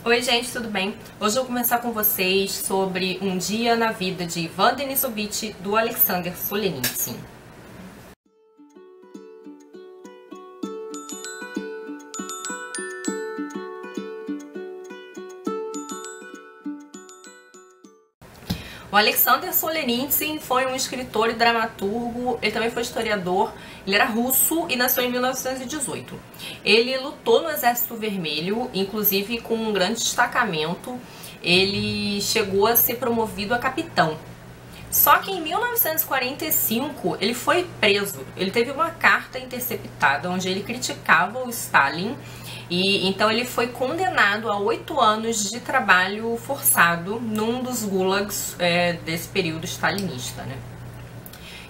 Oi gente, tudo bem? Hoje eu vou conversar com vocês sobre um dia na vida de Ivan Denisovich, do Alexander Solzhenitsyn. O Alexander Solzhenitsyn foi um escritor e dramaturgo, ele também foi historiador, ele era russo e nasceu em 1918. Ele lutou no Exército Vermelho, inclusive com um grande destacamento, ele chegou a ser promovido a capitão. Só que em 1945 ele foi preso, ele teve uma carta interceptada onde ele criticava o Stalin. E então ele foi condenado a 8 anos de trabalho forçado num dos gulags desse período stalinista, né?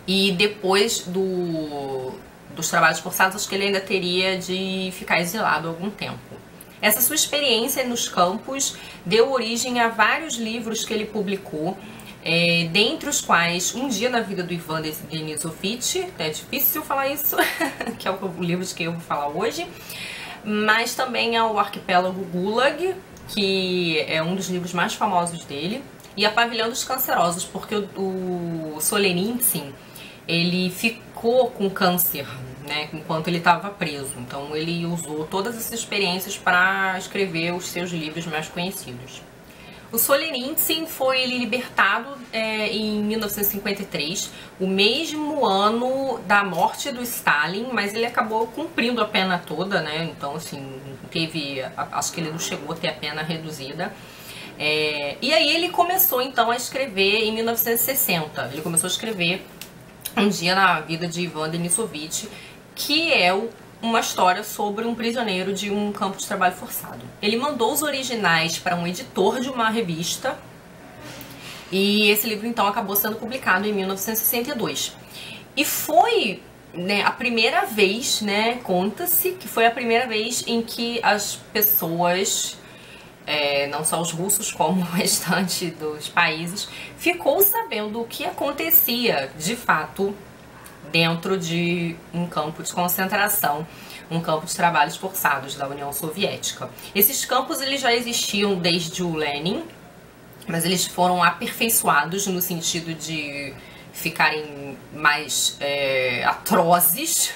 E depois dos trabalhos forçados, acho que ele ainda teria de ficar exilado algum tempo. Essa sua experiência nos campos deu origem a vários livros que ele publicou, dentre os quais Um Dia na Vida do Ivan Denisovich, é difícil falar isso, que é o livro de que eu vou falar hoje, mas também é o Arquipélago Gulag, que é um dos livros mais famosos dele, e a Pavilhão dos Cancerosos, porque o Solzhenitsyn, ele ficou com câncer, né, enquanto ele estava preso, então ele usou todas essas experiências para escrever os seus livros mais conhecidos. O Solzhenitsyn foi libertado em 1953, o mesmo ano da morte do Stalin, mas ele acabou cumprindo a pena toda, né? Então, assim, acho que ele não chegou a ter a pena reduzida. E aí ele começou, então, a escrever em 1960. Ele começou a escrever Um Dia na Vida de Ivan Denisovich, que é uma história sobre um prisioneiro de um campo de trabalho forçado. Ele mandou os originais para um editor de uma revista e esse livro então acabou sendo publicado em 1962. E foi, né, a primeira vez, né, conta-se que foi a primeira vez em que as pessoas, não só os russos como o restante dos países, ficou sabendo o que acontecia de fato dentro de um campo de concentração, um campo de trabalhos forçados da União Soviética. Esses campos eles já existiam desde o Lenin, mas eles foram aperfeiçoados no sentido de ficarem mais atrozes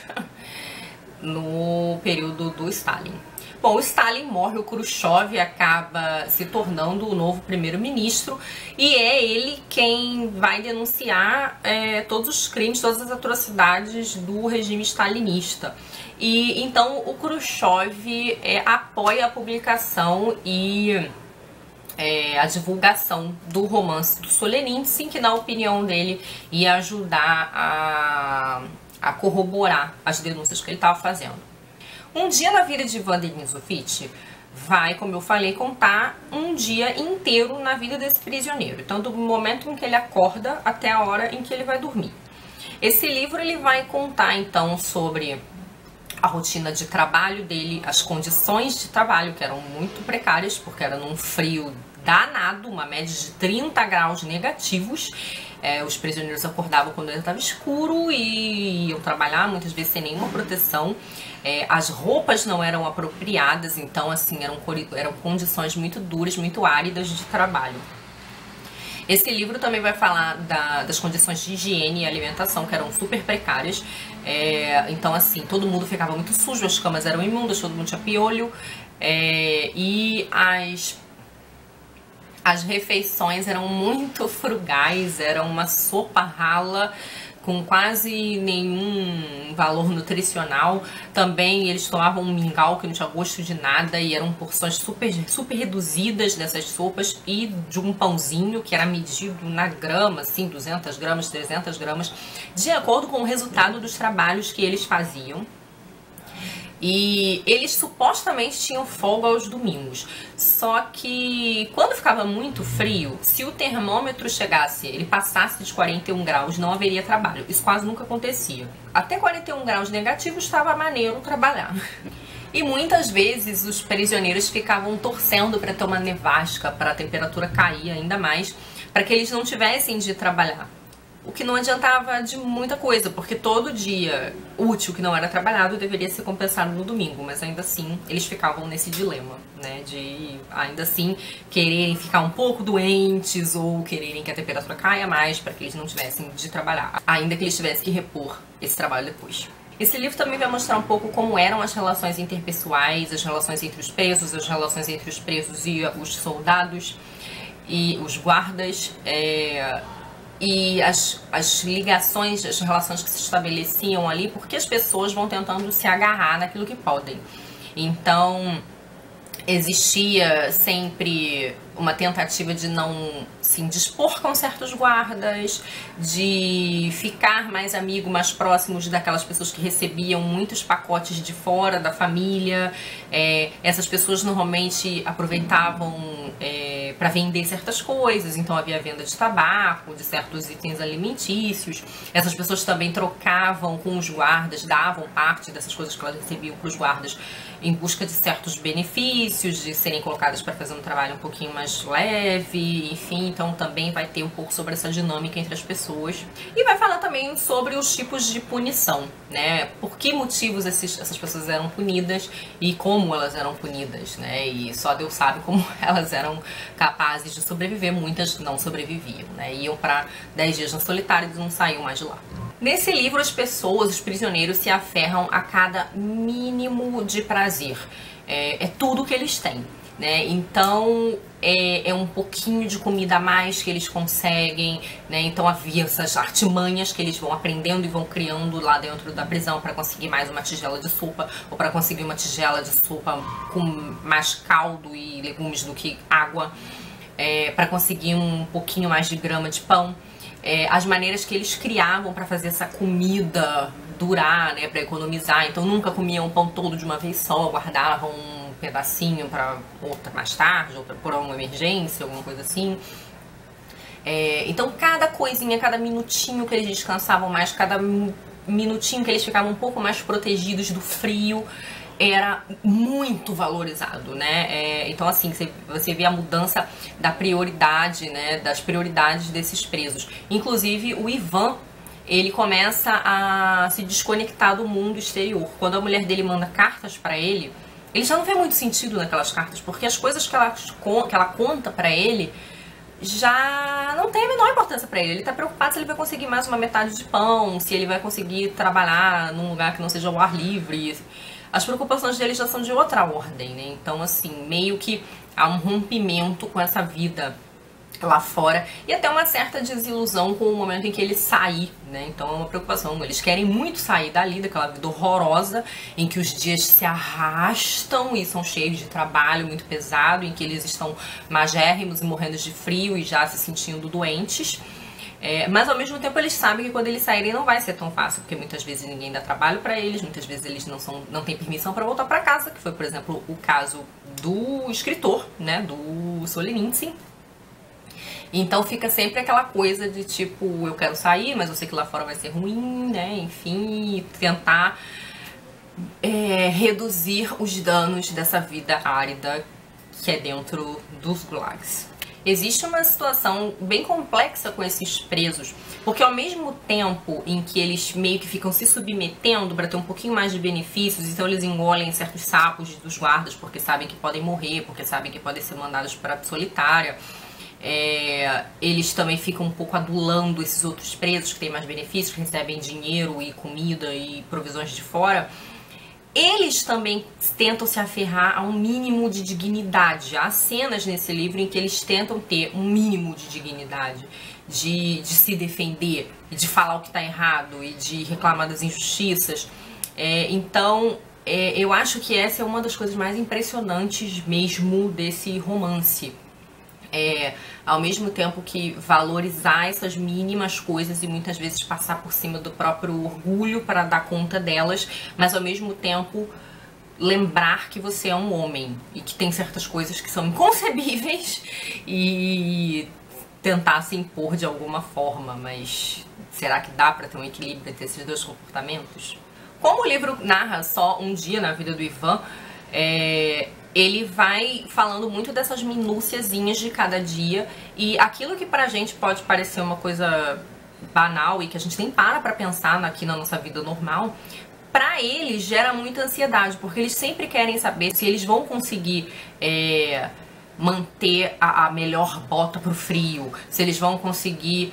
no período do Stalin. Bom, o Stalin morre, o Khrushchev acaba se tornando o novo primeiro-ministro e é ele quem vai denunciar todos os crimes, todas as atrocidades do regime stalinista. E então o Khrushchev apoia a publicação e a divulgação do romance do Solzhenitsyn, que na opinião dele ia ajudar a corroborar as denúncias que ele estava fazendo. Um Dia na Vida de Ivan Denisovich vai, como eu falei, contar um dia inteiro na vida desse prisioneiro. Então, do momento em que ele acorda até a hora em que ele vai dormir. Esse livro ele vai contar, então, sobre a rotina de trabalho dele, as condições de trabalho, que eram muito precárias, porque era num frio danado, uma média de 30 graus negativos. Os prisioneiros acordavam quando ele estava escuro e iam trabalhar, muitas vezes sem nenhuma proteção. As roupas não eram apropriadas, então assim, eram condições muito duras, muito áridas de trabalho. Esse livro também vai falar das condições de higiene e alimentação, que eram super precárias. Então assim, todo mundo ficava muito sujo, as camas eram imundas, todo mundo tinha piolho. E as refeições eram muito frugais, era uma sopa rala com quase nenhum valor nutricional. Também eles tomavam um mingau que não tinha gosto de nada e eram porções super reduzidas dessas sopas e de um pãozinho que era medido na grama, assim, 200 gramas, 300 gramas, de acordo com o resultado dos trabalhos que eles faziam. E eles supostamente tinham folga aos domingos. Só que quando ficava muito frio, se o termômetro ele passasse de 41 graus, não haveria trabalho. Isso quase nunca acontecia. Até 41 graus negativos estava maneiro trabalhar. E muitas vezes os prisioneiros ficavam torcendo para ter uma nevasca, para a temperatura cair ainda mais, para que eles não tivessem de trabalhar. o que não adiantava de muita coisa, porque todo dia útil que não era trabalhado deveria ser compensado no domingo, mas ainda assim eles ficavam nesse dilema, né, de ainda assim quererem ficar um pouco doentes ou quererem que a temperatura caia mais para que eles não tivessem de trabalhar, ainda que eles tivessem que repor esse trabalho depois. Esse livro também vai mostrar um pouco como eram as relações interpessoais, as relações entre os presos, as relações entre os presos e os soldados e os guardas, e as ligações, as relações que se estabeleciam ali, porque as pessoas vão tentando se agarrar naquilo que podem. Então, existia sempre uma tentativa de não se indispor com certos guardas, de ficar mais amigo, mais próximos daquelas pessoas que recebiam muitos pacotes de fora da família. Essas pessoas normalmente aproveitavam para vender certas coisas, então havia venda de tabaco, de certos itens alimentícios. Essas pessoas também trocavam com os guardas, davam parte dessas coisas que elas recebiam para os guardas em busca de certos benefícios, de serem colocadas para fazer um trabalho um pouquinho mais leve, enfim, então também vai ter um pouco sobre essa dinâmica entre as pessoas. E vai falar também sobre os tipos de punição, né? Por que motivos essas pessoas eram punidas e como elas eram punidas, né? E só Deus sabe como elas eram capazes de sobreviver, muitas não sobreviviam, né? Iam para 10 dias no solitário e não saíam mais de lá. Nesse livro, as pessoas, os prisioneiros, se aferram a cada mínimo de prazer. É tudo que eles têm, né? Então, é um pouquinho de comida a mais que eles conseguem, né? Então, havia essas artimanhas que eles vão aprendendo e vão criando lá dentro da prisão para conseguir mais uma tigela de sopa, ou para conseguir uma tigela de sopa com mais caldo e legumes do que água, para conseguir um pouquinho mais de grama de pão. As maneiras que eles criavam para fazer essa comida durar, né, para economizar. Então nunca comiam o pão todo de uma vez só, guardavam um pedacinho para outra mais tarde, ou para por uma emergência, alguma coisa assim. Então cada coisinha, cada minutinho que eles descansavam mais, cada minutinho que eles ficavam um pouco mais protegidos do frio, era muito valorizado, né? Então assim, você vê a mudança da prioridade, né? Das prioridades desses presos. Inclusive o Ivan, ele começa a se desconectar do mundo exterior. Quando a mulher dele manda cartas pra ele já não vê muito sentido naquelas cartas, porque as coisas que ela conta pra ele já não tem a menor importância pra ele. Ele tá preocupado se ele vai conseguir mais uma metade de pão, se ele vai conseguir trabalhar num lugar que não seja ao ar livre. As preocupações dele já são de outra ordem, né? Então, assim, meio que há um rompimento com essa vida lá fora e até uma certa desilusão com o momento em que ele sair, né? Então é uma preocupação. Eles querem muito sair dali, daquela vida horrorosa em que os dias se arrastam e são cheios de trabalho muito pesado, em que eles estão magérrimos e morrendo de frio e já se sentindo doentes. Mas ao mesmo tempo eles sabem que quando eles saírem não vai ser tão fácil, porque muitas vezes ninguém dá trabalho pra eles, muitas vezes eles não têm permissão pra voltar pra casa, que foi, por exemplo, o caso do escritor, né, do Solzhenitsyn. Então fica sempre aquela coisa de tipo, eu quero sair, mas eu sei que lá fora vai ser ruim, né, enfim, tentar reduzir os danos dessa vida árida que é dentro dos gulags. Existe uma situação bem complexa com esses presos, porque ao mesmo tempo em que eles meio que ficam se submetendo para ter um pouquinho mais de benefícios, então eles engolem certos sapos dos guardas porque sabem que podem morrer, porque sabem que podem ser mandados para a solitária, eles também ficam um pouco adulando esses outros presos que têm mais benefícios, que recebem dinheiro e comida e provisões de fora. Eles também tentam se aferrar a um mínimo de dignidade. Há cenas nesse livro em que eles tentam ter um mínimo de dignidade, de se defender, de falar o que está errado e de reclamar das injustiças. Então, eu acho que essa é uma das coisas mais impressionantes mesmo desse romance. Ao mesmo tempo que valorizar essas mínimas coisas e muitas vezes passar por cima do próprio orgulho para dar conta delas, mas ao mesmo tempo lembrar que você é um homem e que tem certas coisas que são inconcebíveis e tentar se impor de alguma forma, mas será que dá para ter um equilíbrio entre esses dois comportamentos? Como o livro narra só um dia na vida do Ivan, ele vai falando muito dessas minúciazinhas de cada dia, e aquilo que pra gente pode parecer uma coisa banal e que a gente nem para pensar aqui na nossa vida normal, para eles gera muita ansiedade, porque eles sempre querem saber se eles vão conseguir manter a melhor bota pro frio, se eles vão conseguir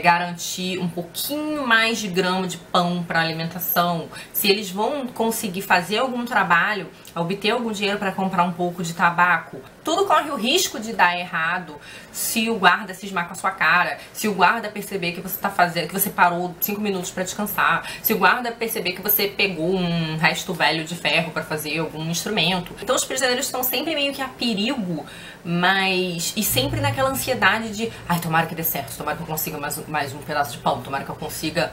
garantir um pouquinho mais de grama de pão para alimentação, se eles vão conseguir fazer algum trabalho, obter algum dinheiro para comprar um pouco de tabaco. Tudo corre o risco de dar errado se o guarda cismar com a sua cara, se o guarda perceber que você tá fazendo, que você parou 5 minutos para descansar, se o guarda perceber que você pegou um resto velho de ferro para fazer algum instrumento. Então os prisioneiros estão sempre meio que a perigo, mas e sempre naquela ansiedade de, ai, tomara que dê certo, tomara que eu consiga mais um pedaço de pão, tomara que eu consiga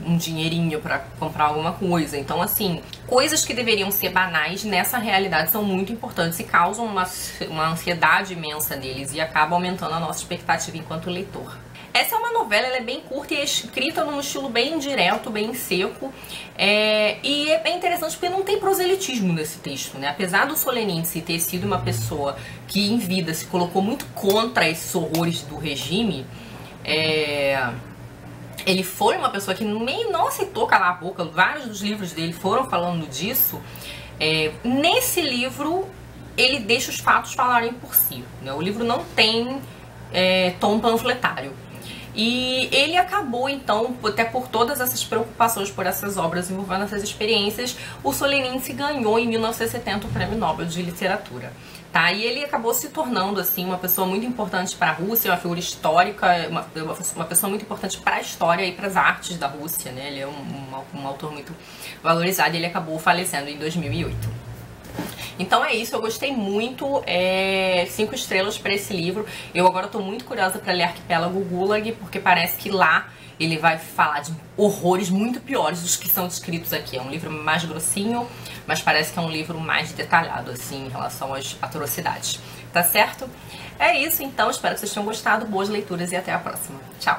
um dinheirinho pra comprar alguma coisa. Então, assim, coisas que deveriam ser banais nessa realidade são muito importantes e causam uma ansiedade imensa neles e acabam aumentando a nossa expectativa enquanto leitor. Essa é uma novela, ela é bem curta e é escrita num estilo bem direto, bem seco. E é interessante porque não tem proselitismo nesse texto, né? Apesar do Solzhenitsyn ter sido uma pessoa que em vida se colocou muito contra esses horrores do regime, ele foi uma pessoa que meio não aceitou calar a boca. Vários dos livros dele foram falando disso. Nesse livro, ele deixa os fatos falarem por si, né? O livro não tem tom panfletário. E ele acabou, então, até por todas essas preocupações por essas obras envolvendo essas experiências, o Solzhenitsyn ganhou em 1970 o Prêmio Nobel de Literatura. Tá? E ele acabou se tornando assim uma pessoa muito importante para a Rússia, uma figura histórica, uma pessoa muito importante para a história e para as artes da Rússia, né? Ele é um autor muito valorizado e ele acabou falecendo em 2008. Então é isso, eu gostei muito, 5 estrelas para esse livro. Eu agora estou muito curiosa para ler Arquipélago Gulag, porque parece que lá ele vai falar de horrores muito piores dos que são descritos aqui. É um livro mais grossinho, mas parece que é um livro mais detalhado, assim, em relação às atrocidades. Tá certo? É isso, então. Espero que vocês tenham gostado. Boas leituras e até a próxima. Tchau!